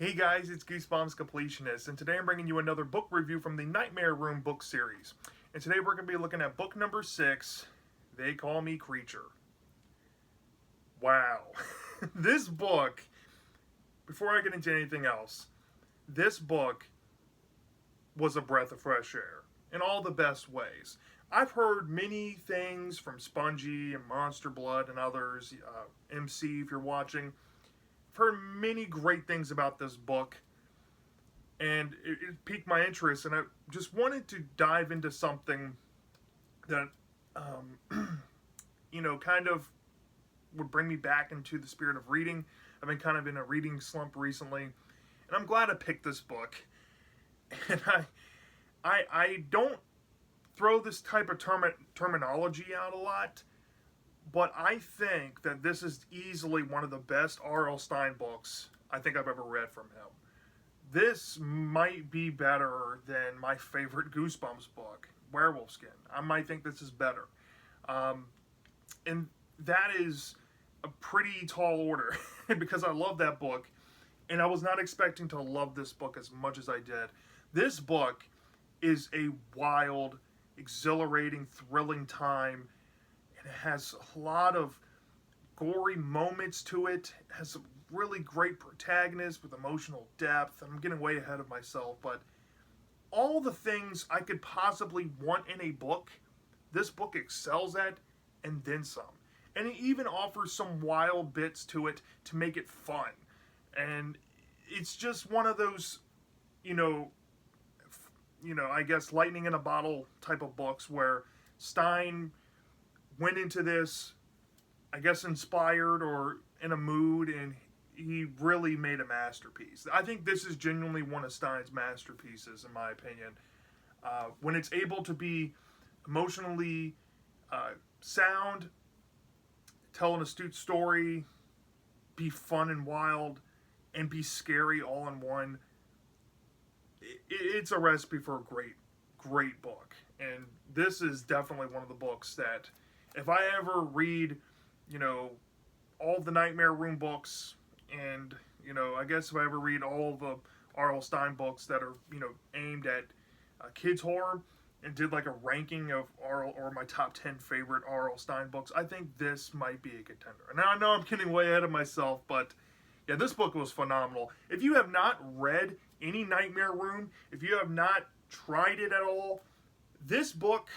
Hey guys, it's Goosebumps Completionist, and today I'm bringing you another book review from the Nightmare Room book series. And today we're going to be looking at book number 6, They Call Me Creature. Wow. This book, before I get into anything else, this book was a breath of fresh air in all the best ways. I've heard many things from Spongy and Monster Blood and others, MC if you're watching. I've heard many great things about this book, and it piqued my interest, and I just wanted to dive into something that, kind of would bring me back into the spirit of reading. I've been kind of in a reading slump recently, and I'm glad I picked this book. And I don't throw this type of terminology out a lot, but I think that this is easily one of the best R.L. Stine books I think I've ever read from him. This might be better than my favorite Goosebumps book, Werewolf Skin. I might think this is better. And that is a pretty tall order because I love that book, and I was not expecting to love this book as much as I did. This book is a wild, exhilarating, thrilling time, and it has a lot of gory moments to it. It has some really great protagonists with emotional depth. I'm getting way ahead of myself, but all the things I could possibly want in a book, this book excels at, and then some. And it even offers some wild bits to it to make it fun. And it's just one of those, I guess lightning in a bottle type of books where Stine went into this, I guess, inspired or in a mood, and he really made a masterpiece. I think this is genuinely one of Stine's masterpieces, in my opinion. When it's able to be emotionally sound, tell an astute story, be fun and wild, and be scary all in one, it's a recipe for a great book. And this is definitely one of the books that, if I ever read, all the Nightmare Room books, and, I guess if I ever read all the R.L. Stine books that are, aimed at kids' horror, and did like a ranking of R.L. or my top 10 favorite R.L. Stine books, I think this might be a contender. And I know I'm getting way ahead of myself, but yeah, this book was phenomenal. If you have not read any Nightmare Room, if you have not tried it at all, this book,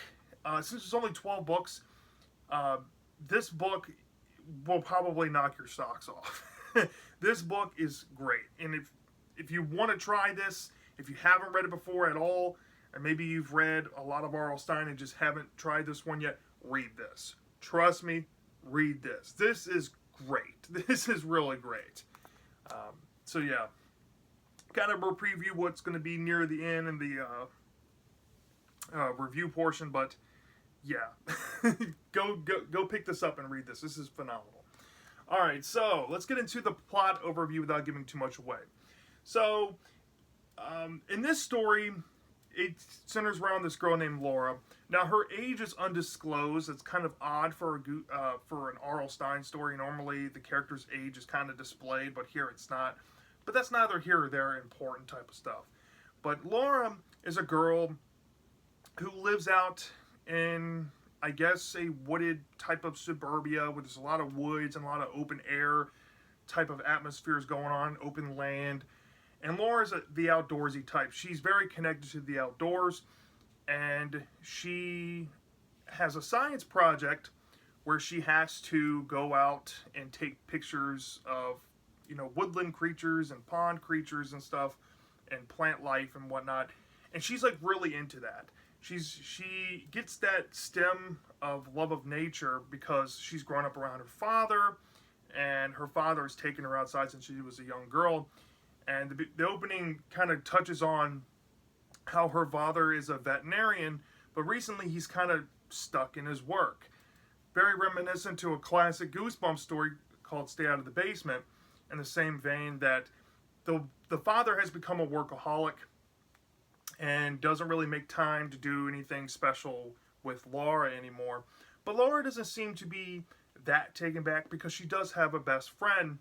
since it's only 12 books, this book will probably knock your socks off. This book is great. And if you want to try this, if you haven't read it before at all, and maybe you've read a lot of R.L. Stine and just haven't tried this one yet, read this. Trust me, read this. This is great. This is really great. So yeah, kind of a preview what's going to be near the end in the review portion, but yeah, go pick this up and read this. This is phenomenal. All right, so let's get into the plot overview without giving too much away. So, in this story, it centers around this girl named Laura. Now, her age is undisclosed. It's kind of odd for an R.L. Stine story. Normally, the character's age is kind of displayed, but here it's not. But that's neither here or there, important type of stuff. But Laura is a girl who lives out in, I guess, a wooded type of suburbia where there's a lot of woods and a lot of open air type of atmospheres going on, open land. And Laura's the outdoorsy type. She's very connected to the outdoors, and she has a science project where she has to go out and take pictures of, woodland creatures and pond creatures and stuff, and plant life and whatnot. And she's like really into that. She gets that stem of love of nature because she's grown up around her father, and her father has taken her outside since she was a young girl. And the opening kind of touches on how her father is a veterinarian, but recently he's kind of stuck in his work. Very reminiscent to a classic Goosebumps story called Stay Out of the Basement, in the same vein that the father has become a workaholic and doesn't really make time to do anything special with Laura anymore. But Laura doesn't seem to be that taken back because she does have a best friend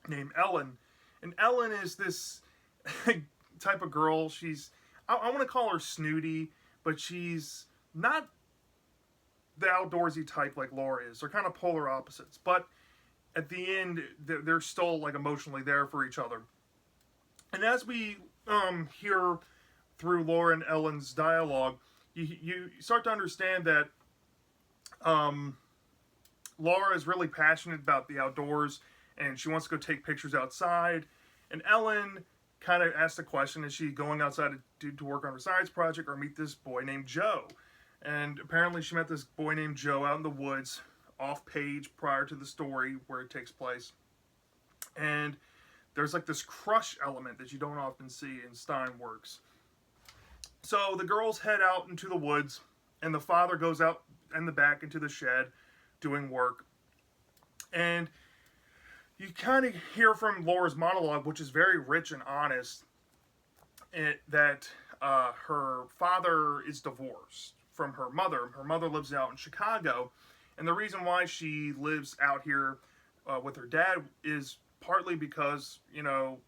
named Ellen, And Ellen is this type of girl. I want to call her snooty, but she's not the outdoorsy type like Laura is. They're kind of polar opposites. But at the end, they're still like emotionally there for each other. And as we hear through Laura and Ellen's dialogue, you start to understand that um, Laura is really passionate about the outdoors and she wants to go take pictures outside. And Ellen kind of asks the question, is she going outside to work on her science project or meet this boy named Joe? And apparently she met this boy named Joe out in the woods, off page prior to the story where it takes place. And there's like this crush element that you don't often see in Stein works. So the girls head out into the woods, and the father goes out in the back into the shed doing work. And you kind of hear from Laura's monologue, which is very rich and honest, that her father is divorced from her mother. Her mother lives out in Chicago, and the reason why she lives out here with her dad is partly because, you know,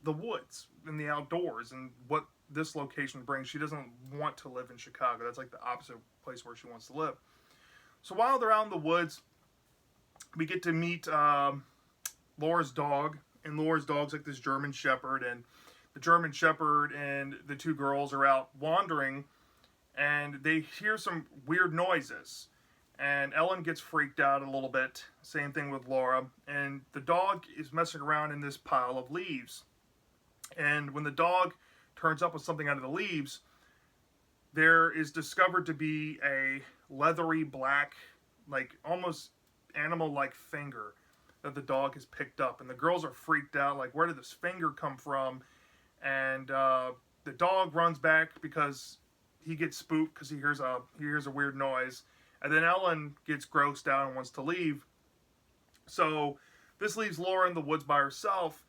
the woods and the outdoors and what this location brings. She doesn't want to live in Chicago. That's like the opposite place where she wants to live. So while they're out in the woods, we get to meet Laura's dog, and Laura's dog's like this German Shepherd, and the German Shepherd and the two girls are out wandering, and they hear some weird noises, and Ellen gets freaked out a little bit. Same thing with Laura, and the dog is messing around in this pile of leaves, and when the dog turns up with something out of the leaves, there is discovered to be a leathery black, like almost animal-like finger that the dog has picked up, and the girls are freaked out, like, where did this finger come from? And the dog runs back because he gets spooked because he hears a weird noise, and then Ellen gets grossed out and wants to leave. So this leaves Laura in the woods by herself,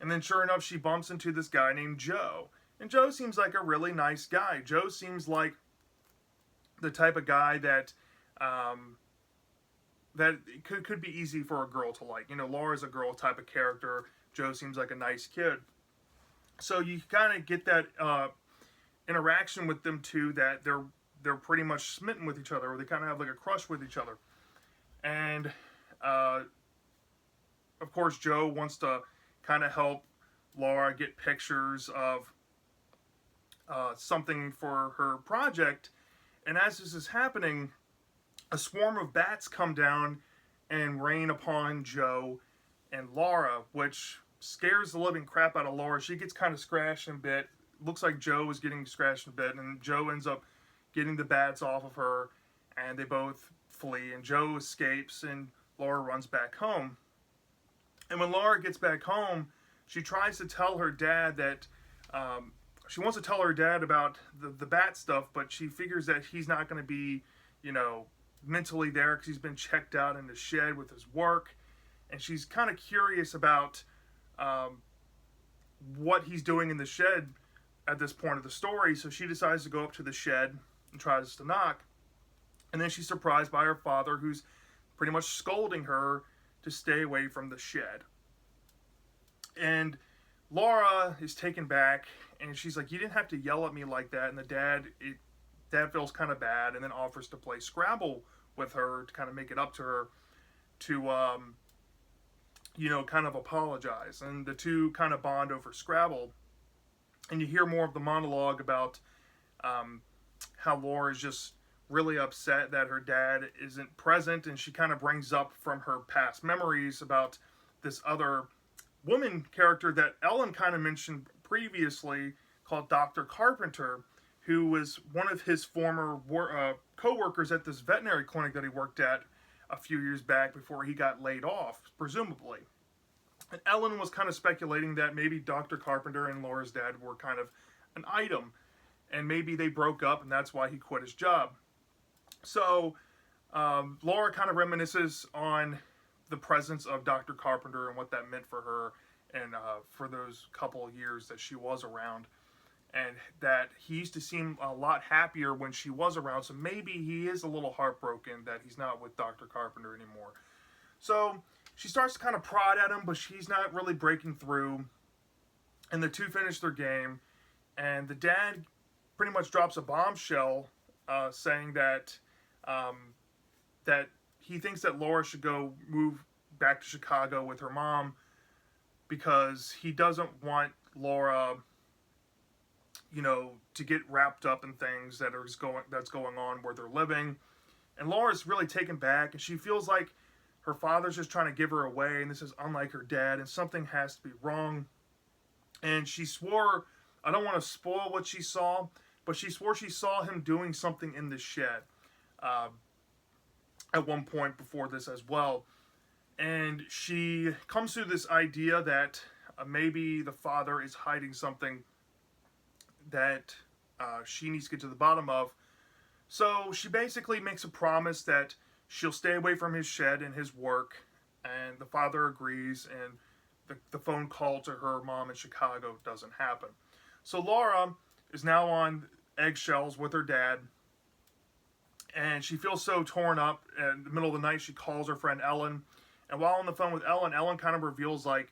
and then sure enough, she bumps into this guy named Joe, and Joe seems like a really nice guy. Joe seems like the type of guy that that could be easy for a girl to like. You know, Laura's a girl type of character. Joe seems like a nice kid. So you kind of get that interaction with them two, that they're pretty much smitten with each other, or they kind of have like a crush with each other. And of course, Joe wants to kind of help Laura get pictures of something for her project. And as this is happening, a swarm of bats come down and rain upon Joe and Laura, which scares the living crap out of Laura. She gets kind of scratched a bit. Looks like Joe is getting scratched a bit, and Joe ends up getting the bats off of her, and they both flee, and Joe escapes, and Laura runs back home. And when Laura gets back home, she tries to tell her dad that she wants to tell her dad about the bat stuff, but she figures that he's not going to be, you know, mentally there because he's been checked out in the shed with his work, and she's kind of curious about what he's doing in the shed at this point of the story. So she decides to go up to the shed and tries to knock, and then she's surprised by her father, who's pretty much scolding her to stay away from the shed. And Laura is taken back, and she's like, you didn't have to yell at me like that. And the dad feels kind of bad, and then offers to play Scrabble with her to kind of make it up to her, to you know, kind of apologize. And the two kind of bond over Scrabble, and you hear more of the monologue about how Laura is just really upset that her dad isn't present, and she kind of brings up from her past memories about this other woman character that Ellen kind of mentioned previously, called Dr. Carpenter, who was one of his former co-workers at this veterinary clinic that he worked at a few years back before he got laid off, presumably. And Ellen was kind of speculating that maybe Dr. Carpenter and Laura's dad were kind of an item, and maybe they broke up, and that's why he quit his job. So Laura kind of reminisces on the presence of Dr. Carpenter and what that meant for her, and for those couple of years that she was around, and that he used to seem a lot happier when she was around. So maybe he is a little heartbroken that he's not with Dr. Carpenter anymore. So she starts to kind of prod at him, but she's not really breaking through. And the two finish their game, and the dad pretty much drops a bombshell, saying that that he thinks that Laura should go move back to Chicago with her mom because he doesn't want Laura, to get wrapped up in things that's going on where they're living. And Laura's really taken back, and she feels like her father's just trying to give her away, and this is unlike her dad, and something has to be wrong. And she swore, I don't want to spoil what she saw, but she swore she saw him doing something in the shed at one point before this as well. And she comes to this idea that maybe the father is hiding something that she needs to get to the bottom of. So she basically makes a promise that she'll stay away from his shed and his work, and the father agrees, and the phone call to her mom in Chicago doesn't happen. So Laura is now on eggshells with her dad, and she feels so torn up. In the middle of the night, she calls her friend Ellen, and while on the phone with Ellen kind of reveals like,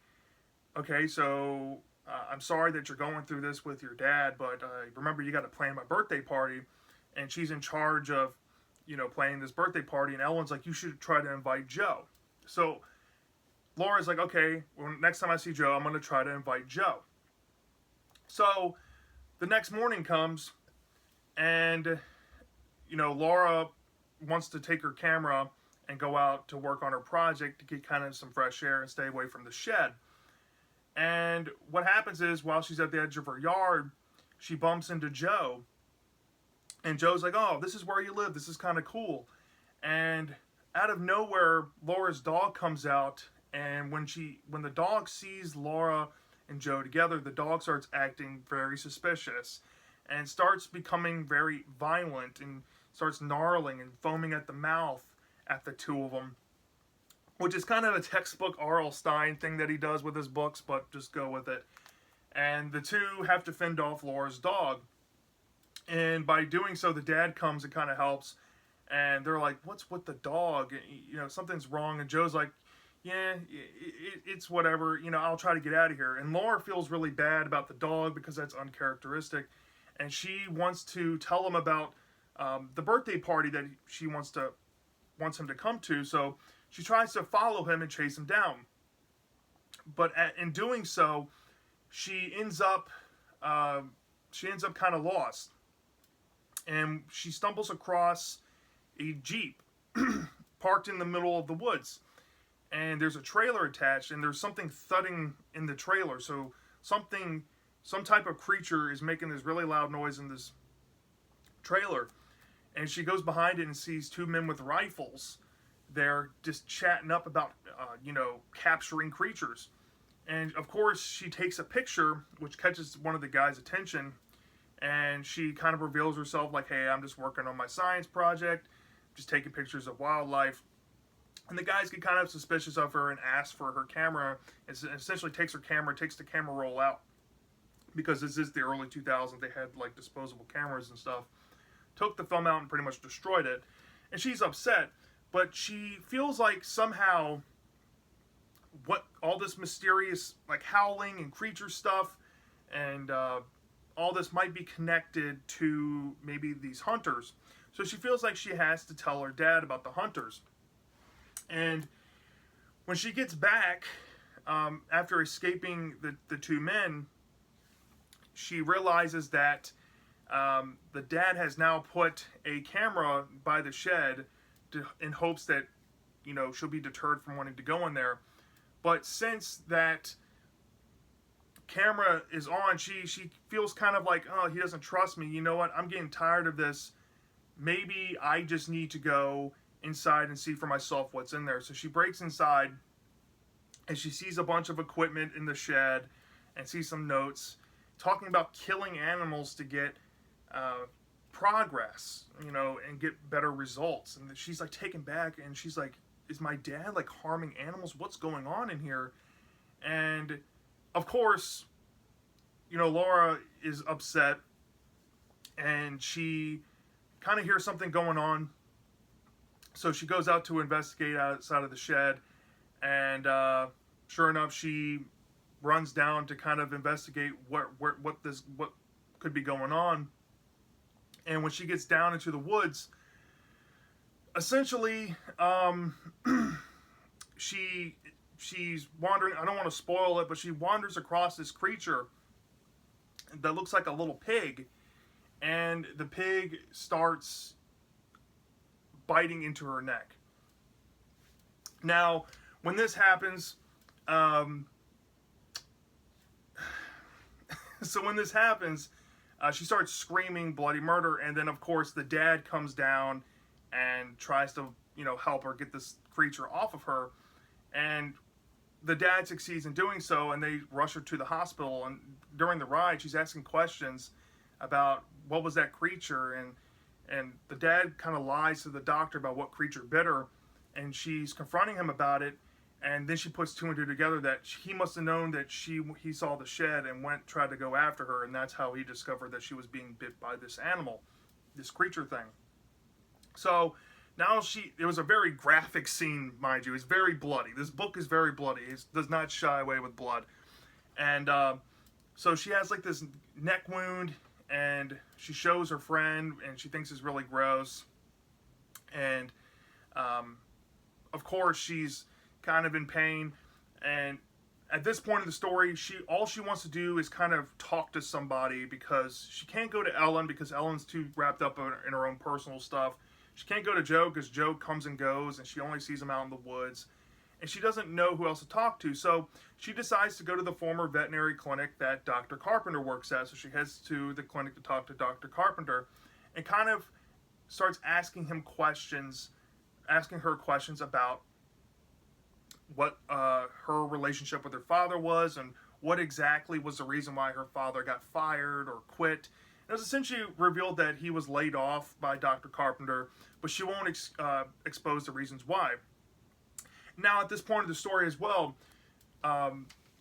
okay, so I'm sorry that you're going through this with your dad, but remember you got to plan my birthday party, and she's in charge of, planning this birthday party, and Ellen's like, you should try to invite Joe. So Laura's like, okay, well, next time I see Joe, I'm going to try to invite Joe. So the next morning comes, and, Laura wants to take her camera and go out to work on her project to get kind of some fresh air and stay away from the shed. And what happens is, while she's at the edge of her yard, she bumps into Joe. And Joe's like, oh, this is where you live. This is kind of cool. And out of nowhere, Laura's dog comes out. And when the dog sees Laura and Joe together, the dog starts acting very suspicious and starts becoming very violent and starts gnarling and foaming at the mouth at the two of them, which is kind of a textbook R.L. Stine thing that he does with his books, but just go with it. And the two have to fend off Laura's dog. And by doing so, the dad comes and kind of helps. And they're like, what's with the dog? Something's wrong. And Joe's like, yeah, it's whatever. I'll try to get out of here. And Laura feels really bad about the dog because that's uncharacteristic. And she wants to tell him about the birthday party that she wants him to come to. So she tries to follow him and chase him down. But in doing so, she ends up kind of lost. And she stumbles across a Jeep parked in the middle of the woods. And there's a trailer attached, and there's something thudding in the trailer. So some type of creature is making this really loud noise in this trailer. And she goes behind it and sees two men with rifles. They're just chatting up about, capturing creatures. And of course, she takes a picture, which catches one of the guys' attention. And she kind of reveals herself like, hey, I'm just working on my science project, just taking pictures of wildlife. And the guys get kind of suspicious of her and ask for her camera. And essentially takes her camera, takes the camera roll out. Because this is the early 2000s. They had like disposable cameras and stuff. Took the film out and pretty much destroyed it. And she's upset. But she feels like somehow what all this mysterious like howling and creature stuff and all this might be connected to maybe these hunters. So she feels like she has to tell her dad about the hunters. And when she gets back, after escaping the two men, she realizes that the dad has now put a camera by the shed in hopes that, she'll be deterred from wanting to go in there. But since that camera is on, she feels kind of like, oh, he doesn't trust me. You know what? I'm getting tired of this. Maybe I just need to go inside and see for myself what's in there. So she breaks inside and she sees a bunch of equipment in the shed and sees some notes talking about killing animals to get progress, and get better results. And she's like taken back and she's like, is my dad like harming animals? What's going on in here? And of course, Laura is upset and she kind of hears something going on. So she goes out to investigate outside of the shed, And sure enough, she runs down to kind of investigate what could be going on. And when she gets down into the woods, essentially, she she's wandering. I don't want to spoil it, but she wanders across this creature that looks like a little pig, and the pig starts biting into her neck. Now, when this happens, um, so when this happens, she starts screaming bloody murder, and then of course the dad comes down and tries to help her get this creature off of her, and the dad succeeds in doing so, and they rush her to the hospital. And during the ride, she's asking questions about what was that creature, and the dad kind of lies to the doctor about what creature bit her, and she's confronting him about it. And then she puts two and two together that he must have known that he saw the shed and tried to go after her, and that's how he discovered that she was being bit by this animal, this creature thing. So now it was a very graphic scene, mind you. It's very bloody. This book is very bloody. It does not shy away with blood. And so she has like this neck wound, and she shows her friend, and she thinks it's really gross. And of course, she's kind of in pain, and at this point in the story, all she wants to do is kind of talk to somebody, because she can't go to Ellen because Ellen's too wrapped up in her own personal stuff. She can't go to Joe because Joe comes and goes, and she only sees him out in the woods, and she doesn't know who else to talk to. So she decides to go to the former veterinary clinic that Dr. Carpenter works at. So she heads to the clinic to talk to Dr. Carpenter, and kind of starts asking her questions about what her relationship with her father was, and what exactly was the reason why her father got fired or quit. It was essentially revealed that he was laid off by Dr. Carpenter, but she won't expose the reasons why. Now, at this point of the story as well,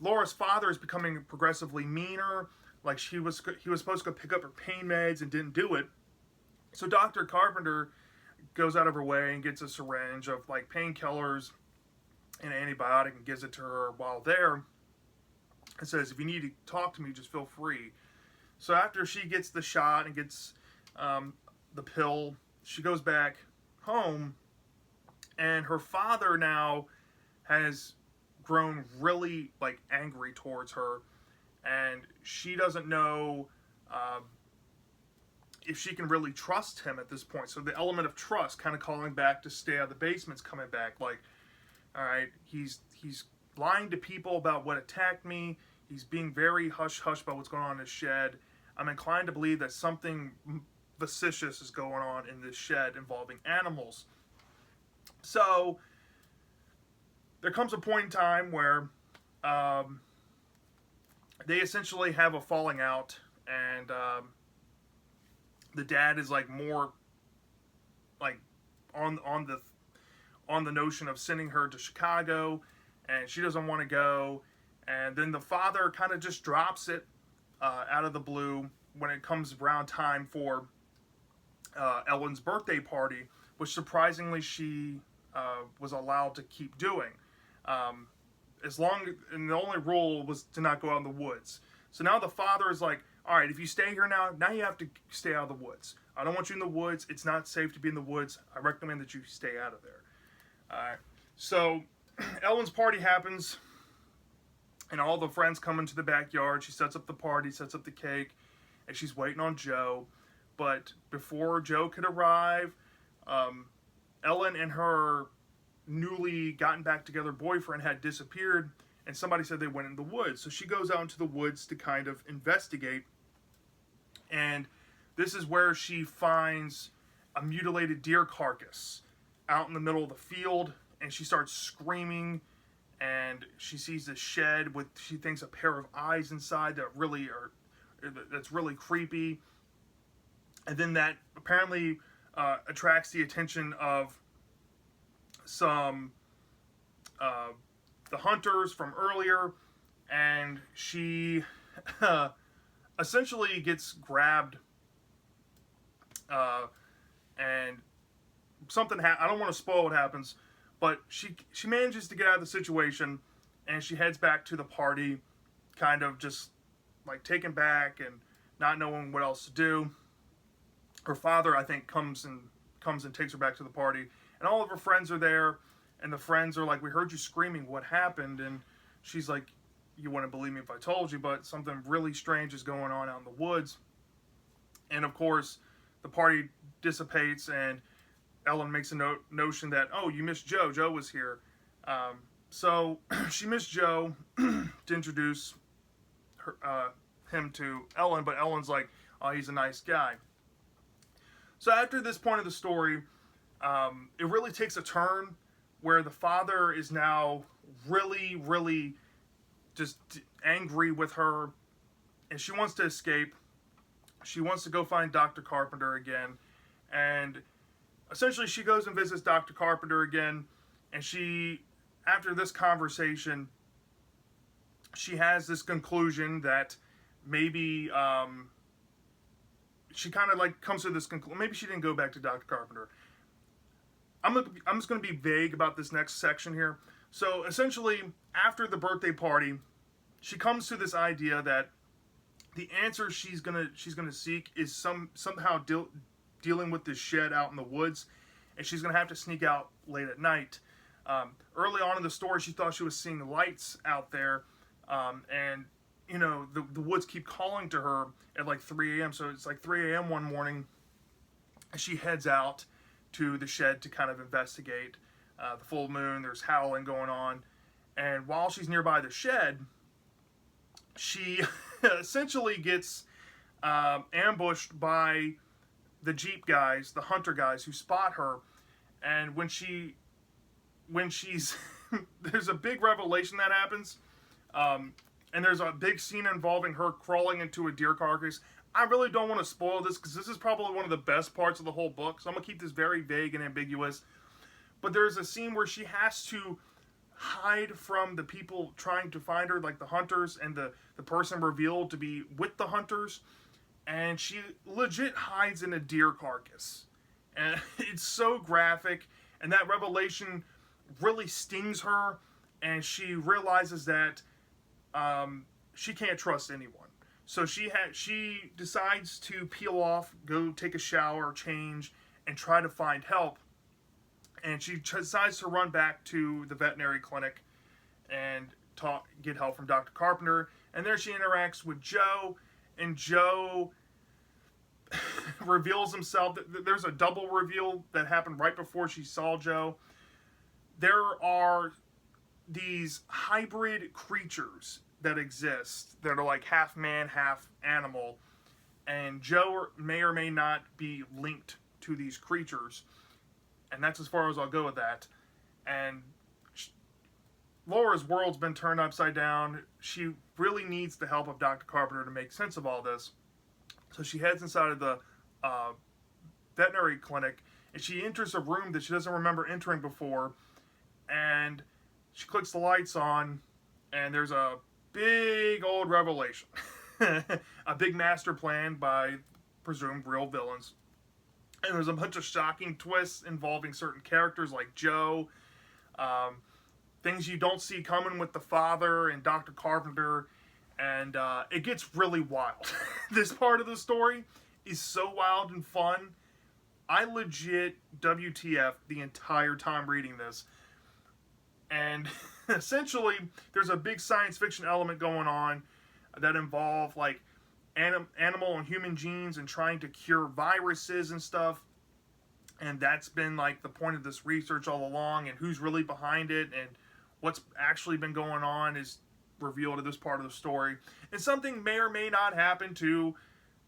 Laura's father is becoming progressively meaner. Like he was supposed to go pick up her pain meds and didn't do it. So Dr. Carpenter goes out of her way and gets a syringe of like painkillers and an antibiotic and gives it to her while there, and says, if you need to talk to me, just feel free. So after she gets the shot and gets the pill, she goes back home, and her father now has grown really like angry towards her, and she doesn't know if she can really trust him at this point. So the element of trust, kind of calling back to stay out of the basement's coming back. Like, all right, he's lying to people about what attacked me. He's being very hush-hush about what's going on in his shed. I'm inclined to believe that something vicious is going on in this shed involving animals. So there comes a point in time where they essentially have a falling out, and the dad is like more like on the notion of sending her to Chicago, and she doesn't want to go. And then the father kind of just drops it out of the blue when it comes around time for Ellen's birthday party, which surprisingly she was allowed to keep doing. And the only rule was to not go out in the woods. So now the father is like, all right, if you stay here now you have to stay out of the woods. I don't want you in the woods. It's not safe to be in the woods. I recommend that you stay out of there. So Ellen's party happens, and all the friends come into the backyard. She sets up the party, sets up the cake, and she's waiting on Joe. But before Joe could arrive, Ellen and her newly gotten back together boyfriend had disappeared, and somebody said they went in the woods. So she goes out into the woods to kind of investigate, and this is where she finds a mutilated deer carcass out in the middle of the field, and she starts screaming, and she sees this shed with, she thinks, a pair of eyes inside that's really creepy. And then that apparently attracts the attention of some the hunters from earlier, and she essentially gets grabbed, and something I don't want to spoil what happens, But she manages to get out of the situation, and she heads back to the party, kind of just like taken back and not knowing what else to do. Her father, I think, comes and takes her back to the party, and all of her friends are there, and the friends are like, "We heard you screaming. What happened?" And she's like, "You wouldn't believe me if I told you, but something really strange is going on out in the woods." And of course, the party dissipates, and Ellen makes a notion that, "Oh, you missed Joe. Joe was here." So she missed Joe to introduce him to Ellen, but Ellen's like, "Oh, he's a nice guy." So after this point of the story, it really takes a turn where the father is now really, really just angry with her, and she wants to escape. She wants to go find Dr. Carpenter again, and essentially she goes and visits Dr. Carpenter again, and after this conversation, she has this conclusion that maybe she kind of like comes to this conclusion. Maybe she didn't go back to Dr. Carpenter. I'm just going to be vague about this next section here. So essentially, after the birthday party, she comes to this idea that the answer she's gonna seek is somehow dealing with this shed out in the woods, and she's gonna have to sneak out late at night. Early on in the story, she thought she was seeing lights out there, and you know the woods keep calling to her at like 3 a.m. So it's like 3 a.m. one morning, and she heads out to the shed to kind of investigate. The full moon, there's howling going on, and while she's nearby the shed, she essentially gets ambushed by the Jeep guys, the hunter guys, who spot her. And when she's there's a big revelation that happens, and there's a big scene involving her crawling into a deer carcass. I really don't want to spoil this because this is probably one of the best parts of the whole book, so I'm gonna keep this very vague and ambiguous. But there's a scene where she has to hide from the people trying to find her, like the hunters, and the person revealed to be with the hunters, and she legit hides in a deer carcass. And it's so graphic, and that revelation really stings her, and she realizes that she can't trust anyone. So she decides to peel off, go take a shower, change, and try to find help. And she decides to run back to the veterinary clinic and get help from Dr. Carpenter. And there she interacts with Joe, and Joe reveals himself. There's a double reveal that happened right before she saw Joe. There are these hybrid creatures that exist that are like half man, half animal. And Joe may or may not be linked to these creatures. And that's as far as I'll go with that. And Laura's world's been turned upside down. She really needs the help of Dr. Carpenter to make sense of all this. So she heads inside of the veterinary clinic, and she enters a room that she doesn't remember entering before. And she clicks the lights on, and there's a big old revelation. A big master plan by presumed real villains. And there's a bunch of shocking twists involving certain characters like Joe. Things you don't see coming with the father and Dr. Carpenter. And it gets really wild. This part of the story is so wild and fun. I legit WTF the entire time reading this. And essentially, there's a big science fiction element going on that involve like animal and human genes and trying to cure viruses and stuff. And that's been like the point of this research all along, and who's really behind it and what's actually been going on is revealed in this part of the story. And something may or may not happen to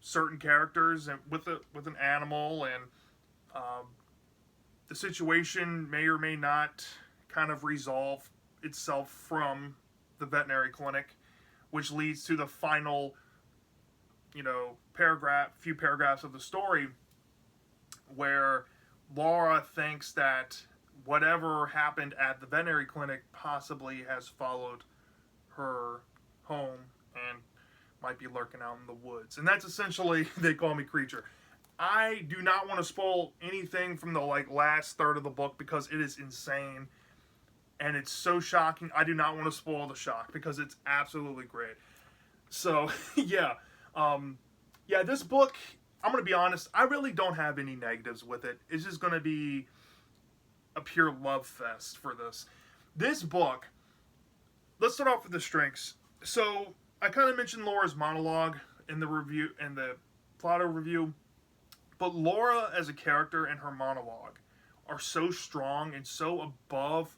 certain characters and with an animal, and the situation may or may not kind of resolve itself from the veterinary clinic, which leads to the final few paragraphs of the story where Laura thinks that whatever happened at the veterinary clinic possibly has followed her home and might be lurking out in the woods. And that's essentially They Call Me Creature. I do not want to spoil anything from the last third of the book because it is insane. and it's so shocking. I do not want to spoil the shock because it's absolutely great. So yeah, yeah, this book. I'm gonna be honest. I really don't have any negatives with it. It's just gonna be a pure love fest for this. This book. Let's start off with the strengths. So I kind of mentioned Laura's monologue in the review and the plot overview, but Laura as a character and her monologue are so strong and so above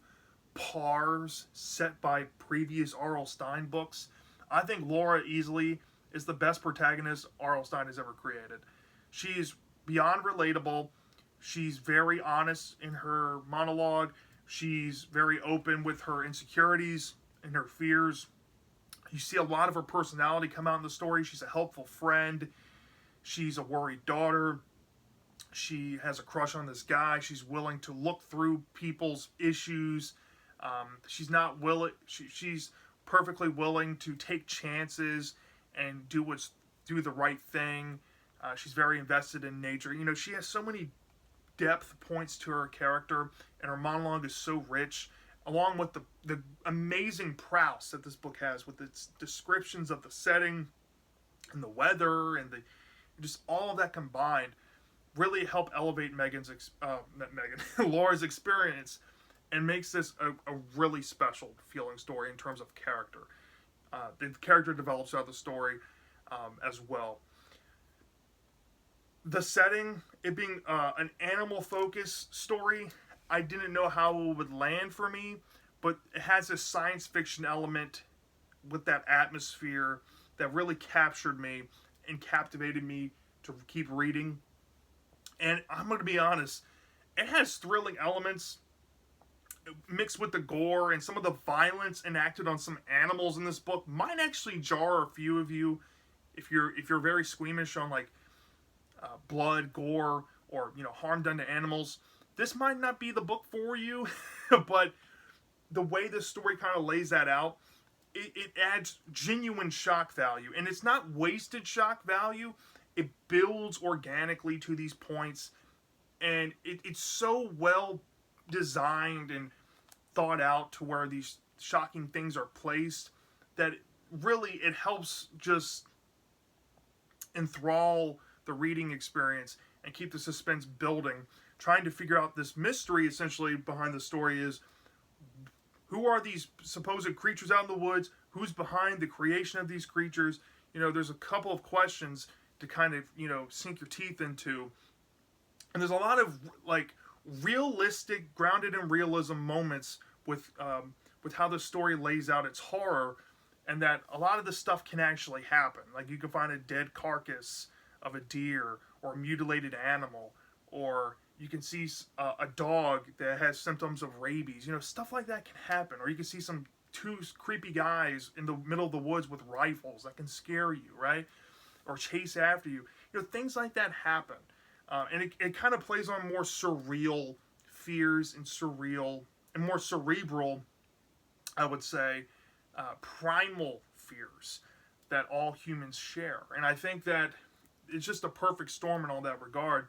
pars set by previous R.L. Stine books. I think Laura easily is the best protagonist R.L. Stine has ever created. She's beyond relatable. She's very honest in her monologue. She's very open with her insecurities and her fears. You see a lot of her personality come out in the story. She's a helpful friend. She's a worried daughter. She has a crush on this guy. She's willing to look through people's issues. She's not willing. She's perfectly willing to take chances and do the right thing. She's very invested in nature. You know, she has so many depth points to her character, and her monologue is so rich, along with the amazing prowess that this book has with its descriptions of the setting and the weather and the just all of that combined really help elevate Laura's experience and makes this a really special feeling story in terms of character. The character develops throughout the story as well. The setting, it being an animal-focused story, I didn't know how it would land for me, but it has a science fiction element with that atmosphere that really captured me and captivated me to keep reading. And I'm going to be honest, it has thrilling elements mixed with the gore, and some of the violence enacted on some animals in this book might actually jar a few of you if you're very squeamish on like blood, gore, or harm done to animals. This might not be the book for you, but the way this story kind of lays that out, it adds genuine shock value, and it's not wasted shock value. It builds organically to these points, and it's so well designed and thought out to where these shocking things are placed that really it helps just enthrall the reading experience and keep the suspense building. Trying to figure out this mystery essentially behind the story is, who are these supposed creatures out in the woods? Who's behind the creation of these creatures? There's a couple of questions to kind of, sink your teeth into. And there's a lot of like realistic, grounded in realism moments with how the story lays out its horror, and that a lot of this stuff can actually happen. Like you can find a dead carcass of a deer or a mutilated animal, or you can see a dog that has symptoms of rabies. Stuff like that can happen. Or you can see two creepy guys in the middle of the woods with rifles that can scare you, right? Or chase after you. Things like that happen. And it kind of plays on more surreal fears and more cerebral, I would say, primal fears that all humans share. And I think that it's just a perfect storm in all that regard.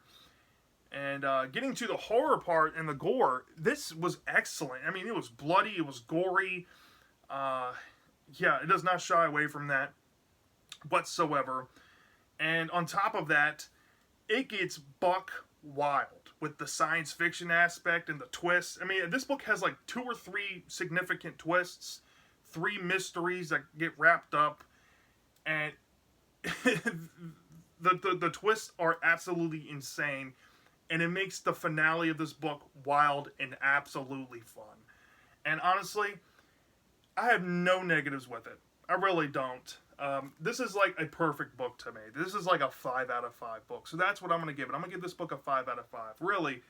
And getting to the horror part and the gore, this was excellent. I mean, it was bloody, it was gory. Yeah, it does not shy away from that whatsoever. And on top of that, it gets buck wild with the science fiction aspect and the twists. I mean, this book has like 2 or 3 significant twists, 3 mysteries that get wrapped up, and the twists are absolutely insane, and it makes the finale of this book wild and absolutely fun. And honestly, I have no negatives with it. I really don't. This is like a perfect book to me. This is like a 5 out of 5 book. So that's what I'm going to give it. I'm going to give this book a 5 out of 5. Really,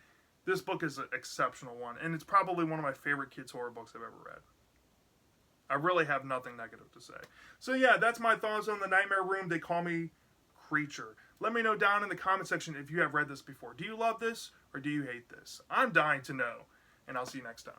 this book is an exceptional one. And it's probably one of my favorite kids' horror books I've ever read. I really have nothing negative to say. So yeah, that's my thoughts on The Nightmare Room. They Call Me Creature. Let me know down in the comment section if you have read this before. Do you love this or do you hate this? I'm dying to know. And I'll see you next time.